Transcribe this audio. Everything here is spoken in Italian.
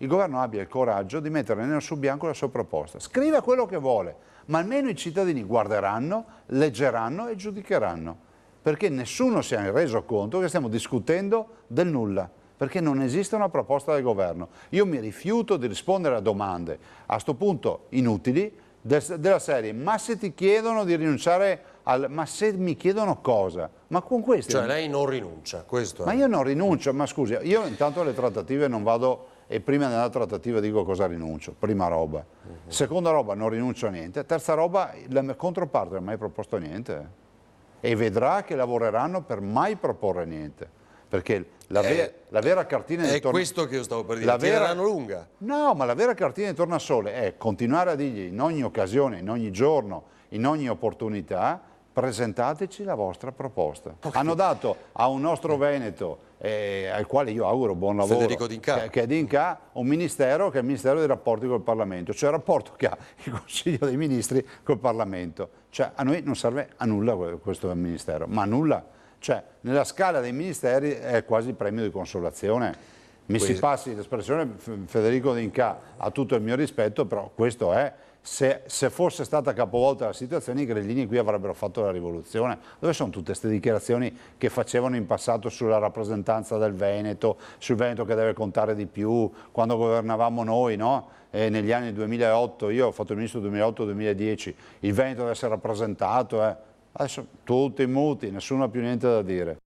il governo abbia il coraggio di mettere nero su bianco la sua proposta. Scriva quello che vuole, ma almeno i cittadini guarderanno, leggeranno e giudicheranno, perché nessuno si è reso conto che stiamo discutendo del nulla, perché non esiste una proposta del governo. Io mi rifiuto di rispondere a domande, a sto punto inutili, della serie, ma se ti chiedono di rinunciare ma se mi chiedono cosa? Ma con questo... Cioè lei non rinuncia, questo Ma è. io non rinuncio, ma scusi, io intanto alle trattative non vado e prima della trattativa dico cosa rinuncio, prima roba. Seconda roba, non rinuncio a niente. Terza roba, la mia controparte non ha mai proposto niente. E vedrà che lavoreranno per mai proporre niente. Perché la vera cartina di È questo che io stavo per dire, tireranno lunga. No, ma la vera cartina di tornasole è continuare a dirgli in ogni occasione, in ogni giorno, in ogni opportunità, presentateci la vostra proposta. Okay. Hanno dato a un nostro Veneto, al quale io auguro buon lavoro, Federico D'Inca, che è D'Inca, un ministero che è il Ministero dei Rapporti col Parlamento, cioè il rapporto che ha il Consiglio dei Ministri col Parlamento. Cioè a noi non serve a nulla questo ministero, ma a nulla. Cioè nella scala dei ministeri è quasi il premio di consolazione. Si passi l'espressione, Federico D'Inca ha tutto il mio rispetto, però questo è, se fosse stata capovolta la situazione, i grillini qui avrebbero fatto la rivoluzione. Dove sono tutte queste dichiarazioni che facevano in passato sulla rappresentanza del Veneto, sul Veneto che deve contare di più, quando governavamo noi, no? Negli anni 2008, io ho fatto il ministro 2008-2010, il Veneto deve essere rappresentato, Adesso tutti muti, nessuno ha più niente da dire.